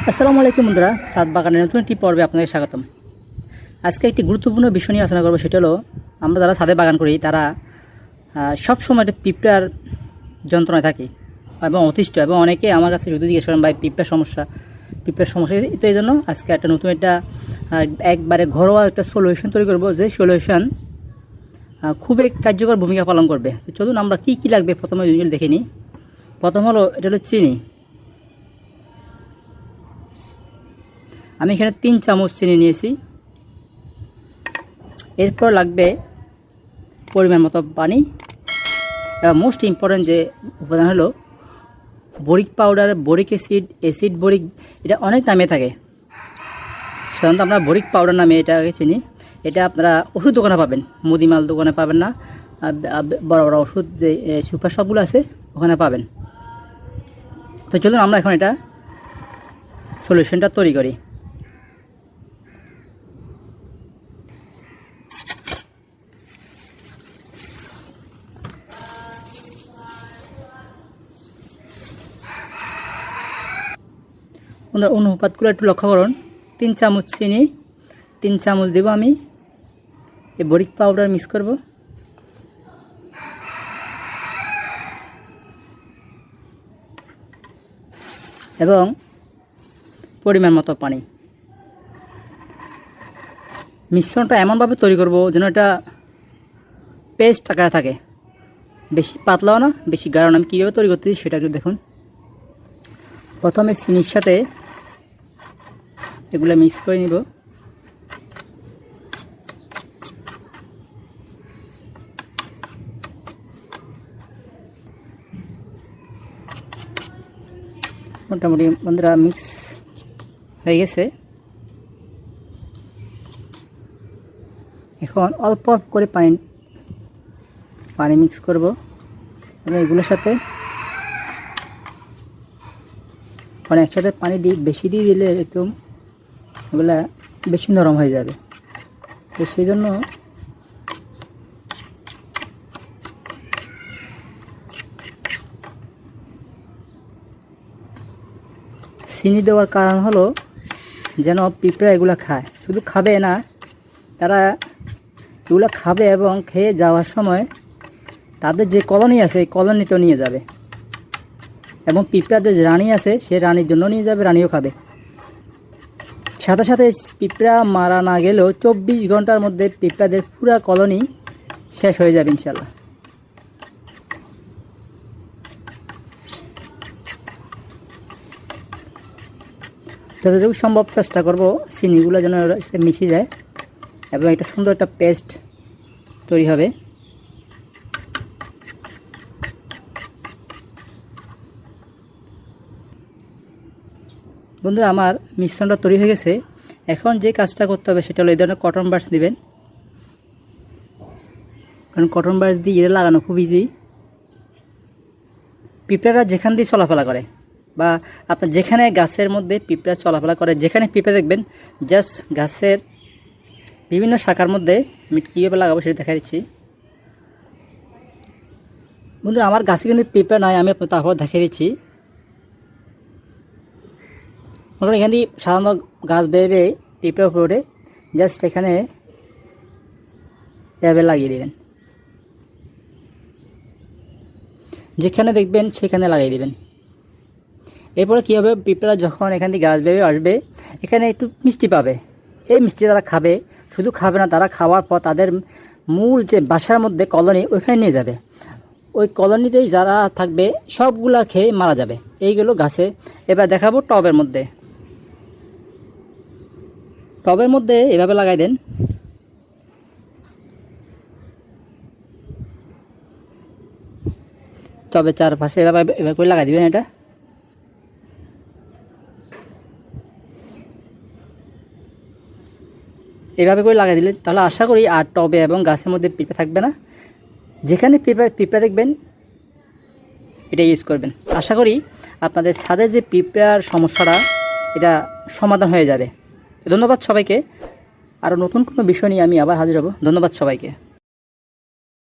আসসালামু আলাইকুম বন্ধুরা, ছাদ বাগানের নতুন একটি পর্বে আপনাদের স্বাগতম। আজকে একটি গুরুত্বপূর্ণ বিষয় নিয়ে আলোচনা করবো। সেটা হলো, আমরা যারা ছাদে বাগান করি তারা সব সময় একটা পিঁপড়ার যন্ত্রণায় থাকি এবং অতিষ্ঠ, এবং অনেকে আমার কাছে শুধু জিজ্ঞেস করেন ভাই পিঁপড়ার সমস্যা তো এই জন্য আজকে একটা নতুন একটা একবারে ঘরোয়া একটা সলিউশন তৈরি করবো, যে সলিউশন খুবই কার্যকর ভূমিকা পালন করবে। তো চলুন আমরা কী কী লাগবে প্রথমে জিনিসগুলো দেখে নিই। প্রথম হলো, এটা হলো চিনি। আমি এখানে 3 চামচ চিনি নিয়েছি। এরপর লাগবে পরিমাণ মতো পানি, এবং মোস্ট ইম্পর্ট্যান্ট যে উপাদান হলো boric powder, boric acid boric. এটা অনেক নামে থাকে, সাধারণত আমরা বরিক পাউডার নামে এটাকে চিনি। এটা আপনারা ওষুধ দোকানে পাবেন, মুদিমাল দোকানে পাবেন না, বড় বড় ওষুধ যে সুপার শপগুলো আছে ওখানে পাবেন। তো চলুন আমরা এখন এটা সলিউশনটা তৈরি করি। অনুপাতগুলো একটু লক্ষ্য করুন। 3 চামচ চিনি, 3 চামচ দেব আমি এই বরিক পাউডার মিক্স করব, এবং পরিমাণ মতো পানি। মিশ্রণটা এমনভাবে তৈরি করব যেন এটা পেস্ট আকারে থাকে, বেশি পাতলাও না বেশি গাঢ় না। আমি কীভাবে তৈরি করতেছি সেটা একটু দেখুন। প্রথমে চিনির সাথে এগুলো মিক্স করে নিব। মোটামুটি বন্ধুরা মিক্স হয়ে গেছে। এখন অল্প অল্প করে পানি মিক্স করব, এবং এগুলোর সাথে একসাথে পানি বেশি দিয়ে দিলে একদম এগুলা বেশি নরম হয়ে যাবে। তো সেই জন্য চিনি দেওয়ার কারণ হলো যেন পিঁপড়া এগুলা খায়। শুধু খাবে না, তারা এগুলো খাবে এবং খেয়ে যাওয়ার সময় তাদের যে কলোনি আছে এই কলোনিতেও নিয়ে যাবে, এবং পিঁপড়াদের যে রানী আছে সে রানীর জন্য নিয়ে যাবে, রানীও খাবে। সাথে সাথে পিঁপড়া মারা না গেলেও 24 ঘন্টার মধ্যে পিঁপড়াদের পুরা কলোনি শেষ হয়ে যাবে ইনশাল্লাহ। যতটুকু সম্ভব চেষ্টা করব চিনিগুলো যেন মিশে যায় এবং একটা সুন্দর একটা পেস্ট তৈরি হবে। বন্ধুরা, আমার মিশ্রণটা তৈরি হয়ে গেছে। এখন যে কাজটা করতে হবে সেটা হলো এই ধরনের কটন বাডস দিবেন, কারণ কটন বাডস দিয়ে এটা লাগানো খুব ইজি। পিঁপড়ারা যেখান দিয়ে চলাফেরা করে, বা আপনার যেখানে গাছের মধ্যে পিঁপড়া চলাফেরা করে, যেখানে পিঁপড়া দেখবেন জাস্ট গাছের বিভিন্ন শাখার মধ্যে আমি কীভাবে লাগাবো সেটা দেখা দিচ্ছি। বন্ধুরা, আমার গাছে কিন্তু পিঁপড়া নয়, আমি আপনার তারপর দেখিয়ে দিচ্ছি। এখান দিয়ে সাধারণত গাছ বেয়ে পিঁপড়ার উপরে জাস্ট এখানে এভাবে লাগিয়ে দেবেন, যেখানে দেখবেন সেখানে লাগিয়ে দেবেন। এরপরে কী হবে, পিঁপড়া যখন এখান দিয়ে গাছ বেয়ে আসবে এখানে একটু মিষ্টি পাবে। এই মিষ্টি তারা খাবে, শুধু খাবে না, তারা খাওয়ার পর তাদের মূল যে বাসার মধ্যে কলোনি ওইখানে নিয়ে যাবে। ওই কলোনিতেই যারা থাকবে সবগুলা খেয়ে মারা যাবে। এইগুলো গাছে। এবার দেখাবো টবের মধ্যে এভাবে লাগাই দেন। টবের চারপাশে এভাবে করে লাগাই দিবেন। এটা এভাবে করে লাগাই দিলে তাহলে আশা করি আর টবে এবং গাছের মধ্যে পিঁপড়া থাকবে না। যেখানে পিঁপড়া দেখবেন এটা ইউজ করবেন। আশা করি আপনাদের ছাদে যে পিঁপড়ার সমস্যাটা এটা সমাধান হয়ে যাবে। ধন্যবাদ সবাইকে। আরও নতুন কোনো বিষয় নিয়ে আমি আবার হাজির হব। ধন্যবাদ সবাইকে।